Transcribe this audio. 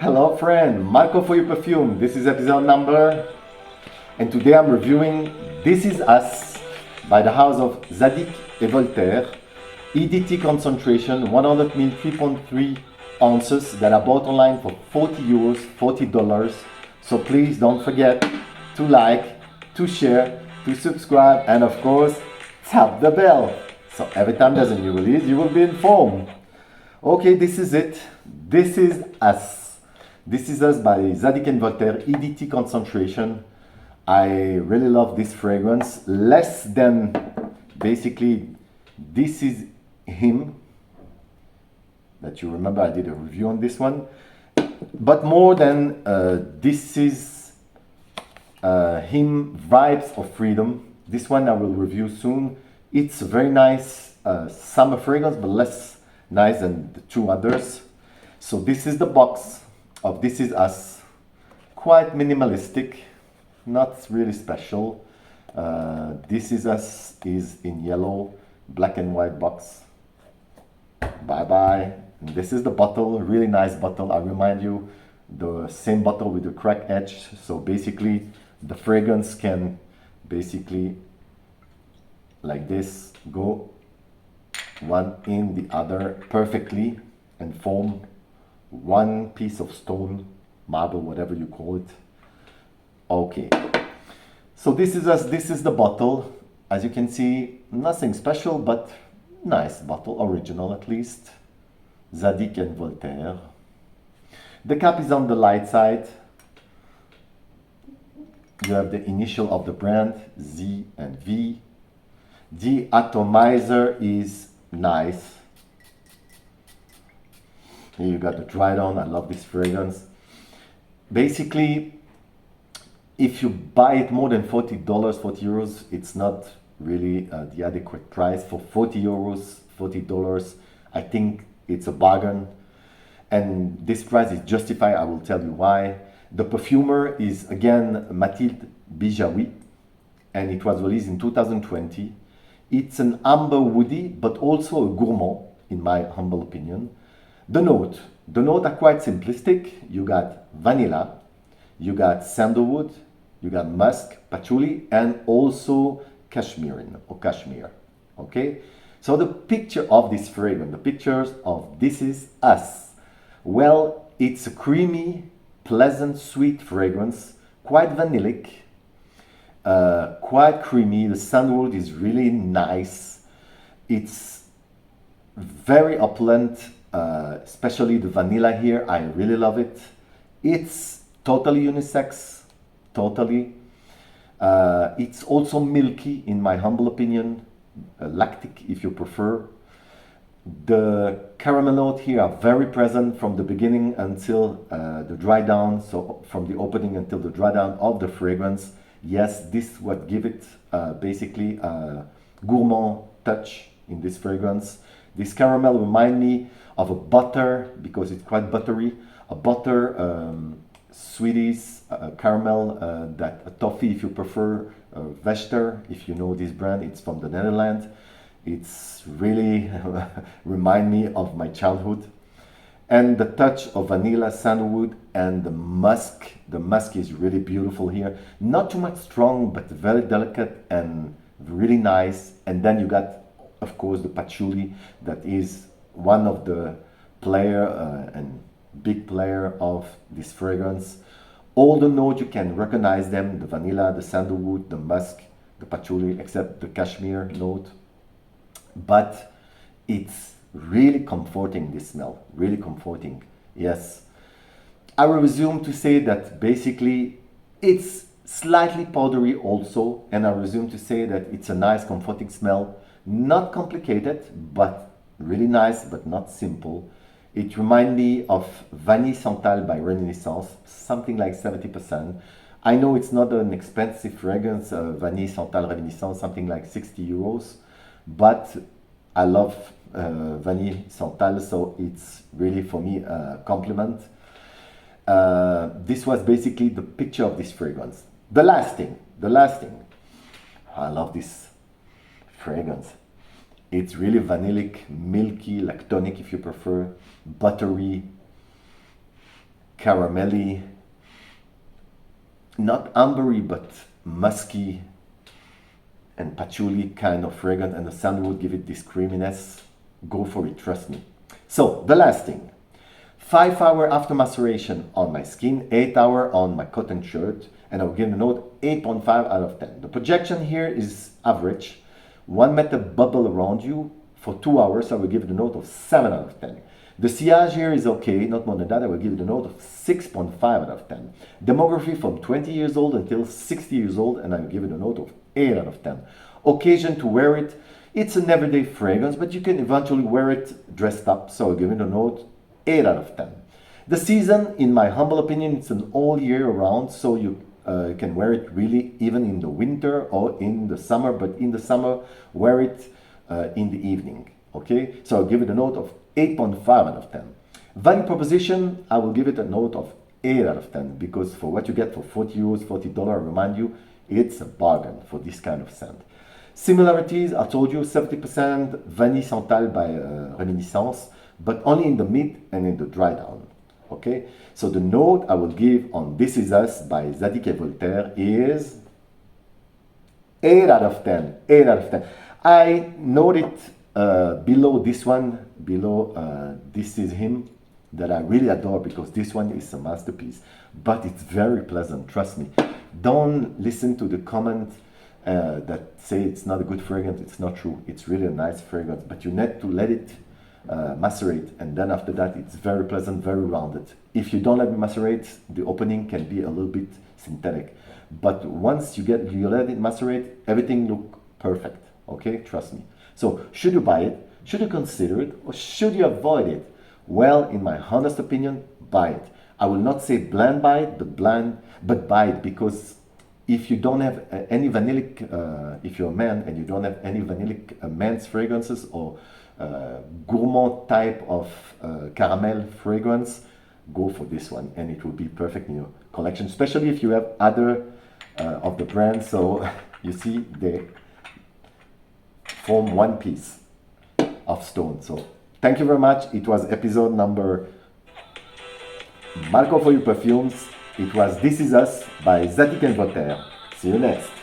Hello friend, Marco for your perfume. This is episode number, and today I'm reviewing This Is Us by the house of Zadig Voltaire EDT concentration 100 ml 3.3 ounces that I bought online for 40 euros, $40. So please don't forget to like, to share, to subscribe, and of course tap the bell. So every time there's a new release, you will be informed. Okay, this is it. This is Us. This is Us by Zadig Voltaire EDT concentration. I really love this fragrance. Less than basically This Is Him. That you remember I did a review on this one. But more than This Is Him Vibes of Freedom. This one I will review soon. It's a very nice summer fragrance, but less nice than the two others. So this is the box of This Is Us. Quite minimalistic, not really special. This Is Us is in yellow, black and white box. Bye bye. And this is the bottle, really nice bottle. I remind you, the same bottle with the crack edge. So basically the fragrance can basically like this go one in the other perfectly and form one piece of stone, marble, whatever you call it. Okay, so this is us. This is the bottle. As you can see, nothing special, but nice bottle, original at least. Zadig and Voltaire. The cap is on the light side. You have the initial of the brand, Z and V. The atomizer is nice. Here you got the dry down. I love this fragrance. Basically, if you buy it more than $40, 40 euros, it's not really the adequate price. For 40 euros, $40, I think it's a bargain. And this price is justified. I will tell you why. The perfumer is again Mathilde Bijawi, and it was released in 2020. It's an amber woody, but also a gourmand, in my humble opinion. The notes are quite simplistic. You got vanilla, you got sandalwood, you got musk, patchouli, and also cashmere. Okay? So the picture of this fragrance, the pictures of This Is Us. Well, it's a creamy, pleasant, sweet fragrance, quite vanillic, quite creamy. The sandalwood is really nice. It's very opulent, especially the vanilla here. I really love it. It's totally unisex, totally. It's also milky, in my humble opinion, lactic if you prefer. The caramel notes here are very present from the beginning until the dry down. So from the opening until the dry down of the fragrance. Yes, this what give it basically a gourmand touch in this fragrance. This caramel remind me of a butter because it's quite buttery. A butter, sweeties, caramel, that a toffee if you prefer, Vester, if you know this brand, it's from the Netherlands. It's really remind me of my childhood. And the touch of vanilla, sandalwood, and the musk. The musk is really beautiful here. Not too much strong, but very delicate and really nice. And then you got, of course, the patchouli that is one of the player and big player of this fragrance. All the notes you can recognize them: the vanilla, the sandalwood, the musk, the patchouli, except the cashmere note. But it's really comforting, this smell, really comforting. Yes, I will resume to say that basically it's slightly powdery also, and I resume to say that it's a nice comforting smell, not complicated, but really nice, but not simple. It reminds me of Vanille Santal by Renaissance, something like 70%. I know it's not an expensive fragrance, Vanille Santal Renaissance, something like 60 euros, but I love Vanille Santal, so it's really for me a compliment. This was basically the picture of this fragrance. The last thing, I love this fragrance. It's really vanillic, milky, lactonic if you prefer, buttery, caramelly, not ambery, but musky and patchouli kind of fragrance, and the sandalwood give it this creaminess. Go for it, trust me. So the last thing, 5 hour after maceration on my skin, 8 hour on my cotton shirt, and I'll give the note 8.5 out of 10. The projection here is average. 1 meter bubble around you for 2 hours, I will give it a note of 7 out of 10. The sillage here is okay, not more than that. I will give it a note of 6.5 out of 10. Demography from 20 years old until 60 years old, and I will give it a note of 8 out of 10. Occasion to wear it, it's an everyday fragrance, but you can eventually wear it dressed up, so I'll give it a note 8 out of 10. The season, in my humble opinion, it's an all year round, so you can wear it really even in the winter or in the summer, but in the summer, wear it in the evening, okay? So I'll give it a note of 8.5 out of 10. Value proposition, I will give it a note of 8 out of 10, because for what you get for 40 euros, $40, I remind you, it's a bargain for this kind of scent. Similarities, I told you, 70% Vanille Santal by Reminiscence, but only in the mid and in the dry down. Okay, so the note I will give on This Is Us by Zadig Voltaire is 8 out of 10. 8 out of 10. I noted below this one, below This Is Him, that I really adore, because this one is a masterpiece. But it's very pleasant, trust me. Don't listen to the comment that say it's not a good fragrance. It's not true. It's really a nice fragrance, but you need to let it macerate, and then after that it's very pleasant, very rounded. If you don't let it macerate, the opening can be a little bit synthetic, but once you let it macerate, everything look perfect. Okay, trust me. So should you buy it? Should you consider it, or should you avoid it? Well, in my honest opinion, buy it. I will not say blind buy it, but buy it, because if you don't have any vanillic, if you're a man and you don't have any vanillic men's fragrances or gourmand type of caramel fragrance, go for this one, and it will be perfect in your collection, especially if you have other of the brands. So you see, they form one piece of stone. So thank you very much. It was episode number Marco for You Perfumes. It was This Is Us by Zadig Voltaire. See you next.